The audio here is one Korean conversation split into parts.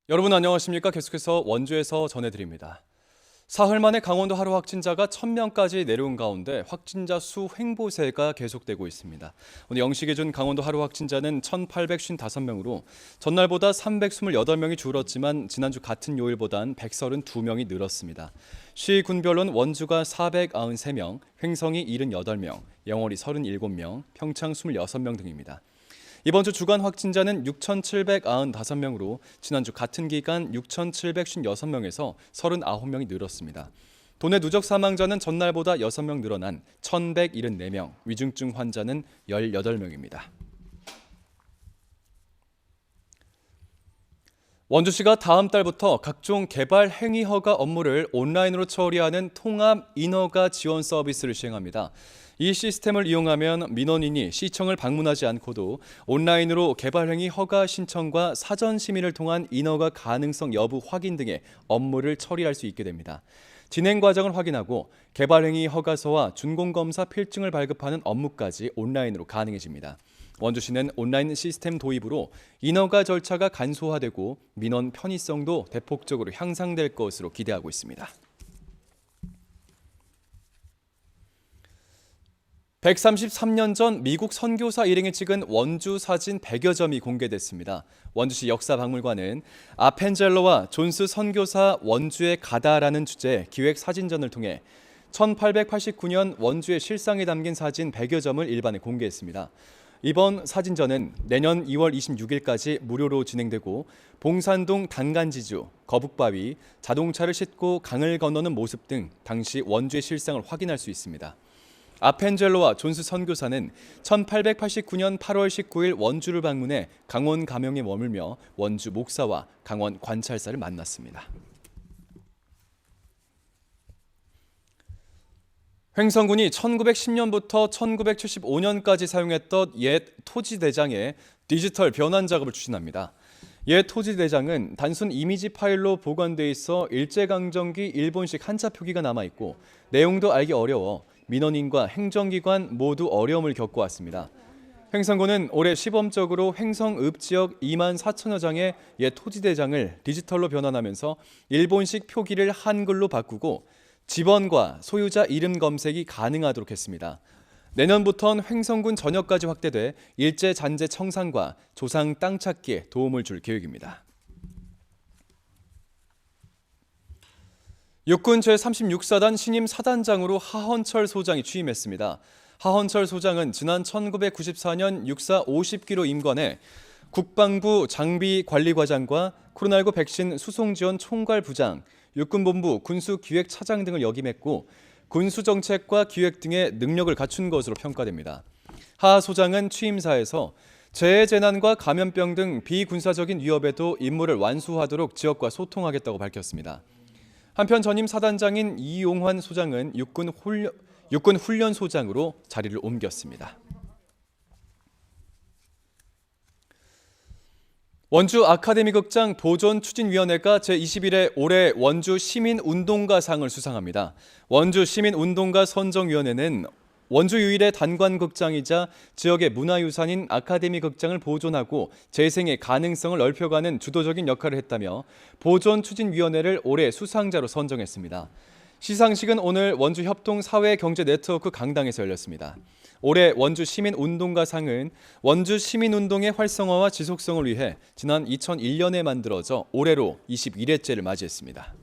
여러분 안녕하십니까? 계속해서 원주에서 전해드립니다. 사흘 만에 강원도 하루 확진자가 1,000명까지 내려온 가운데 확진자 수 횡보세가 계속되고 있습니다. 오늘 0시 기준 강원도 하루 확진자는 1,855명으로 전날보다 328명이 줄었지만 지난주 같은 요일보단 132명이 늘었습니다. 시군별로는 원주가 493명, 횡성이 78명, 영월이 37명, 평창 26명 등입니다. 이번 주 주간 확진자는 6,795명으로 지난주 같은 기간 6,756명에서 39명이 늘었습니다. 도내 누적 사망자는 전날보다 6명 늘어난 1,174명, 위중증 환자는 18명입니다. 원주시가 다음 달부터 각종 개발 행위 허가 업무를 온라인으로 처리하는 통합 인허가 지원 서비스를 시행합니다. 이 시스템을 이용하면 민원인이 시청을 방문하지 않고도 온라인으로 개발행위 허가 신청과 사전 심의를 통한 인허가 가능성 여부 확인 등의 업무를 처리할 수 있게 됩니다. 진행 과정을 확인하고 개발행위 허가서와 준공검사 필증을 발급하는 업무까지 온라인으로 가능해집니다. 원주시는 온라인 시스템 도입으로 인허가 절차가 간소화되고 민원 편의성도 대폭적으로 향상될 것으로 기대하고 있습니다. 133년 전 미국 선교사 일행이 찍은 원주 사진 100여 점이 공개됐습니다. 원주시 역사박물관은 아펜젤러와 존스 선교사 원주에 가다라는 주제의 기획 사진전을 통해 1889년 원주의 실상이 담긴 사진 100여 점을 일반에 공개했습니다. 이번 사진전은 내년 2월 26일까지 무료로 진행되고 봉산동 단간지주, 거북바위, 자동차를 싣고 강을 건너는 모습 등 당시 원주의 실상을 확인할 수 있습니다. 아펜젤로와 존스 선교사는 1889년 8월 19일 원주를 방문해 강원 가명에 머물며 원주 목사와 강원 관찰사를 만났습니다. 횡성군이 1910년부터 1975년까지 사용했던 옛 토지대장의 디지털 변환 작업을 추진합니다. 옛 토지대장은 단순 이미지 파일로 보관돼 있어 일제강점기 일본식 한자 표기가 남아있고 내용도 알기 어려워 민원인과 행정기관 모두 어려움을 겪어왔습니다. 횡성군은 올해 시범적으로 횡성읍 지역 2만 4천여 장의 옛 토지대장을 디지털로 변환하면서 일본식 표기를 한글로 바꾸고 집원과 소유자 이름 검색이 가능하도록 했습니다. 내년부터는 횡성군 전역까지 확대돼 일제 잔재 청산과 조상 땅 찾기에 도움을 줄 계획입니다. 육군 제36사단 신임 사단장으로 하헌철 소장이 취임했습니다. 하헌철 소장은 지난 1994년 육사 50기로 임관해 국방부 장비관리과장과 코로나19 백신 수송지원 총괄부장, 육군본부 군수기획차장 등을 역임했고 군수정책과 기획 등의 능력을 갖춘 것으로 평가됩니다. 하 소장은 취임사에서 재해재난과 감염병 등 비군사적인 위협에도 임무를 완수하도록 지역과 소통하겠다고 밝혔습니다. 한편 전임 사단장인 이용환 소장은 육군 훈련 소장으로 자리를 옮겼습니다. 원주 아카데미극장 보존추진위원회가 제21회 올해 원주 시민운동가상을 수상합니다. 원주 시민운동가 선정위원회는 원주 유일의 단관극장이자 지역의 문화유산인 아카데미극장을 보존하고 재생의 가능성을 넓혀가는 주도적인 역할을 했다며 보존추진위원회를 올해 수상자로 선정했습니다. 시상식은 오늘 원주 협동사회경제네트워크 강당에서 열렸습니다. 올해 원주 시민운동가상은 원주 시민운동의 활성화와 지속성을 위해 지난 2001년에 만들어져 올해로 21회째를 맞이했습니다.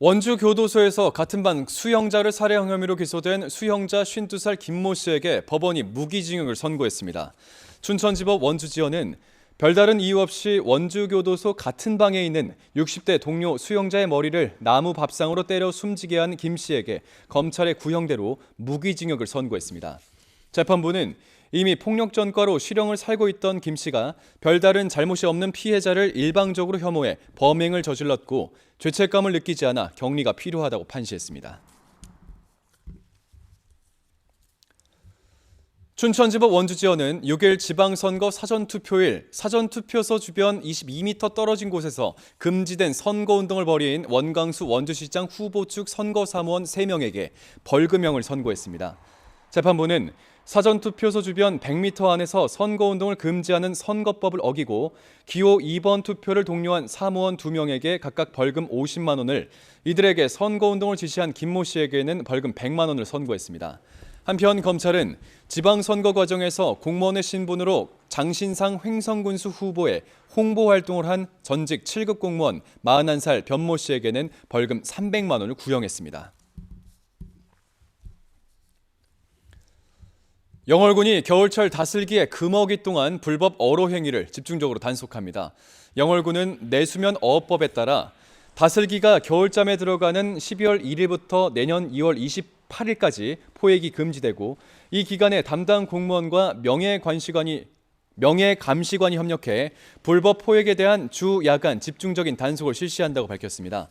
원주 교도소에서 같은 반 수형자를 살해한 혐의로 기소된 수형자 52살 김모 씨에게 법원이 무기징역을 선고했습니다. 춘천지법 원주지원은 별다른 이유 없이 원주교도소 같은 방에 있는 60대 동료 수형자의 머리를 나무 밥상으로 때려 숨지게 한 김 씨에게 검찰의 구형대로 무기징역을 선고했습니다. 재판부는 이미 폭력 전과로 실형을 살고 있던 김 씨가 별다른 잘못이 없는 피해자를 일방적으로 혐오해 범행을 저질렀고 죄책감을 느끼지 않아 격리가 필요하다고 판시했습니다. 춘천지법 원주지원은 6일 지방선거 사전투표일 사전투표소 주변 22m 떨어진 곳에서 금지된 선거운동을 벌인 원광수 원주시장 후보 측 선거사무원 3명에게 벌금형을 선고했습니다. 재판부는 사전투표소 주변 100m 안에서 선거운동을 금지하는 선거법을 어기고 기호 2번 투표를 독려한 사무원 2명에게 각각 벌금 50만 원을, 이들에게 선거운동을 지시한 김모 씨에게는 벌금 100만 원을 선고했습니다. 한편 검찰은 지방선거 과정에서 공무원의 신분으로 장신상 횡성군수 후보에 홍보활동을 한 전직 7급 공무원 41살 변모 씨에게는 벌금 300만 원을 구형했습니다. 영월군이 겨울철 다슬기의 금어기 동안 불법 어로 행위를 집중적으로 단속합니다. 영월군은 내수면 어업법에 따라 다슬기가 겨울잠에 들어가는 12월 1일부터 내년 2월 28일까지 포획이 금지되고, 이 기간에 담당 공무원과 명예감시관이 협력해 불법 포획에 대한 주 야간 집중적인 단속을 실시한다고 밝혔습니다.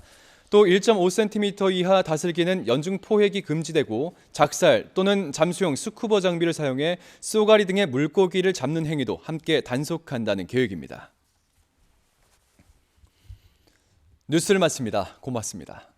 또 1.5cm 이하 다슬기는 연중 포획이 금지되고, 작살 또는 잠수용 스쿠버 장비를 사용해 쏘가리 등의 물고기를 잡는 행위도 함께 단속한다는 계획입니다. 뉴스를 마칩니다. 고맙습니다.